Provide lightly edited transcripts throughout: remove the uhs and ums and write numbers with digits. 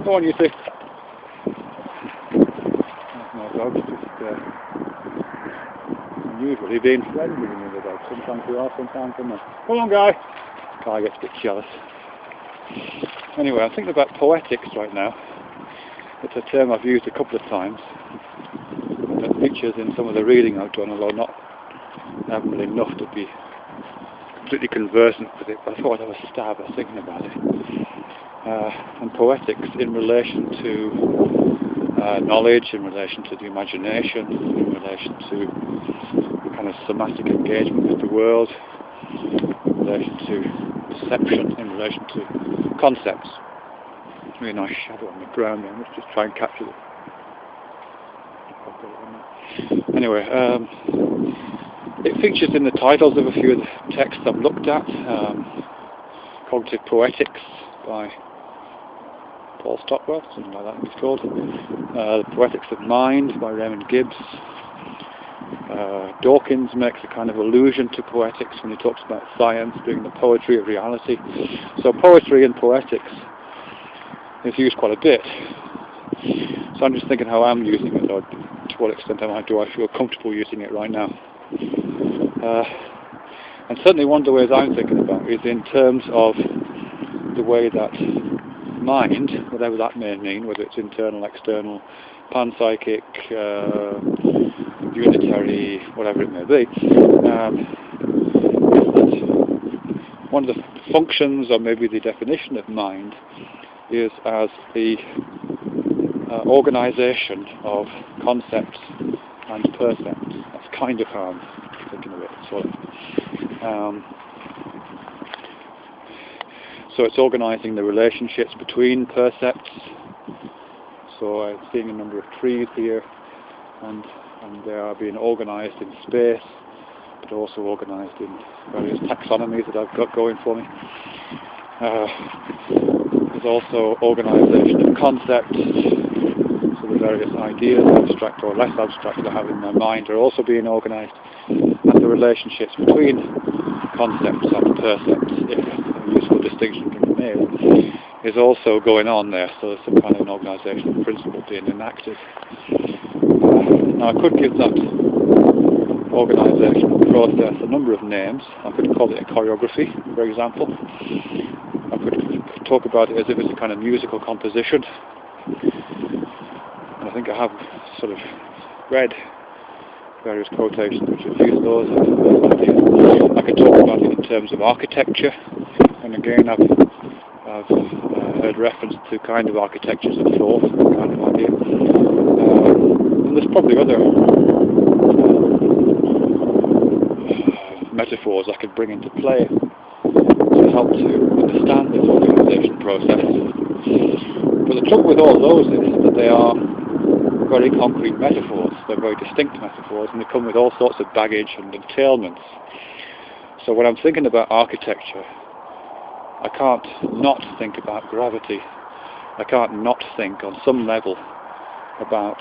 Go on, you see. No dogs, just unusually being friendly with the other dogs. Sometimes they are, sometimes they're not. Come on, guy. Guy gets a bit jealous. Anyway, I'm thinking about poetics right now. It's a term I've used a couple of times. That features in some of the reading I've done, although I haven't really enough to be completely conversant with it, but I thought I'd have a stab at thinking about it. And poetics in relation to knowledge, in relation to the imagination, in relation to kind of somatic engagement with the world, in relation to perception, in relation to concepts. Really nice shadow on the ground there. Let's just try and capture it. Anyway, it features in the titles of a few of the texts I've looked at. Cognitive Poetics by Paul Stockwell, something like that it's called. The Poetics of Mind by Raymond Gibbs. Dawkins makes a kind of allusion to poetics when he talks about science being the poetry of reality. So poetry and poetics is used quite a bit. So I'm just thinking how I'm using it, or to what extent do I feel comfortable using it right now. And certainly one of the ways I'm thinking about is in terms of the way that mind, whatever that may mean, whether it's internal, external, panpsychic, unitary, whatever it may be, one of the functions, or maybe the definition of mind, is as the organisation of concepts and percepts. That's kind of how I'm thinking of it, sort of. So it's organising the relationships between percepts. So I'm seeing a number of trees here, and they are being organised in space, but also organised in various taxonomies that I've got going for me. There's also organisation of concepts, so the various ideas, abstract or less abstract, that I have in my mind are also being organised, and the relationships between concepts and percepts, if a useful distinction can be made, is also going on there. So there's some kind of an organisational principle being enacted. Now I could give that organisational process a number of names. I could call it a choreography, for example. I could talk about it as if it's a kind of musical composition. And I think I have sort of read various quotations which have used those ideas. I could talk about it in terms of architecture, and again I've heard reference to kind of architectures of thought, kind of idea. And there's probably other metaphors I could bring into play to help to understand this organisation process. But the trouble with all those is that they are very concrete metaphors, they're very distinct metaphors, and they come with all sorts of baggage and entailments. So when I'm thinking about architecture, I can't not think about gravity. I can't not think on some level about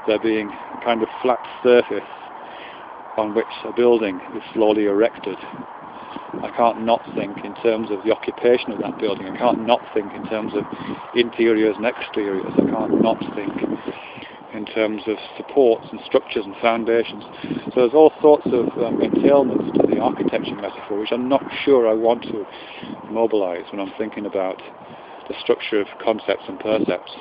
there being a kind of flat surface on which a building is slowly erected. I can't not think in terms of the occupation of that building. I can't not think in terms of interiors and exteriors. I can't not think in terms of supports and structures and foundations. So there's all sorts of entailments to the architecture metaphor which I'm not sure I want to mobilise when I'm thinking about the structure of concepts and percepts.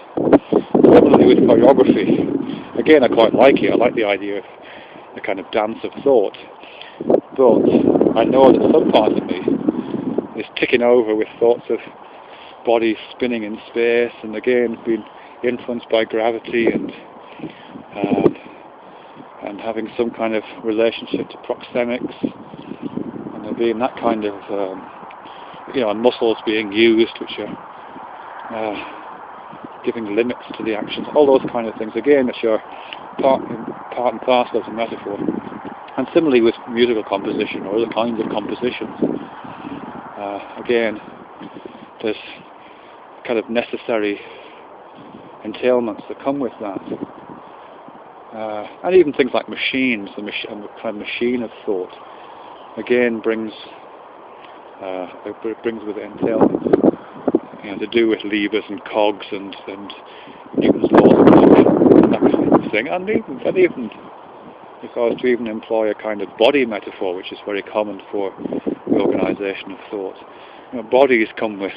Similarly with choreography, again I quite like it. I like the idea of the kind of dance of thought, but I know that some part of me is ticking over with thoughts of bodies spinning in space, and again being influenced by gravity and having some kind of relationship to proxemics, and there being that kind of muscles being used which are giving limits to the actions, all those kind of things again which are part and parcel of the metaphor. And similarly with musical composition or other kinds of compositions, again there's kind of necessary entailments that come with that. And even things like machines, the kind of machine of thought, again brings with it entailments to do with levers and cogs and Newton's laws of motion, that kind of thing, and even if I was to even employ a kind of body metaphor, which is very common for the organisation of thought. Bodies come with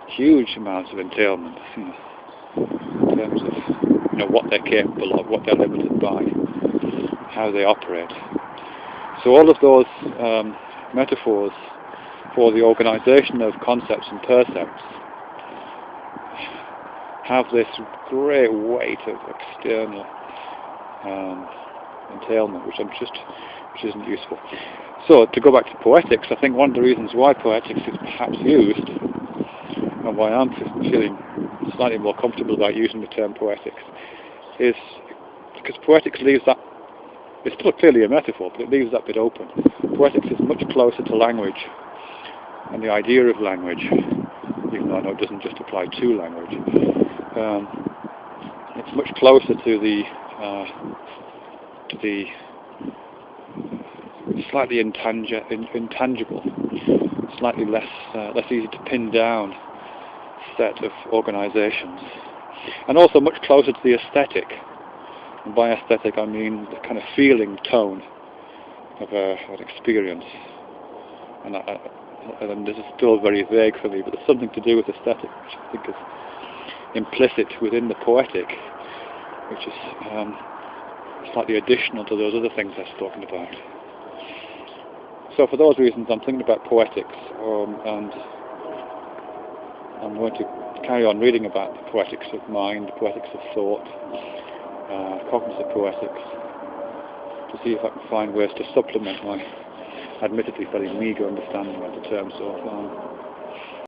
huge amounts of entailments, in terms of what they're capable of, what they're limited by, how they operate. So all of those metaphors for the organisation of concepts and percepts have this great weight of external entailment, which isn't useful. So to go back to poetics, I think one of the reasons why poetics is perhaps used, and why I'm feeling slightly more comfortable about using the term poetics, is because poetics leaves that, it's still clearly a metaphor, but it leaves that bit open. Poetics is much closer to language and the idea of language, even though I know it doesn't just apply to language. It's much closer to the slightly intangible, slightly less easy to pin down set of organisations, and also much closer to the aesthetic. And by aesthetic I mean the kind of feeling tone of an experience. And this is still very vague for me, but there's something to do with aesthetic, which I think is implicit within the poetic, which is slightly additional to those other things I've spoken about. So for those reasons I'm thinking about poetics, and I'm going to carry on reading about the poetics of mind, the poetics of thought, cognitive poetics, to see if I can find ways to supplement my admittedly very meagre understanding of the term so far.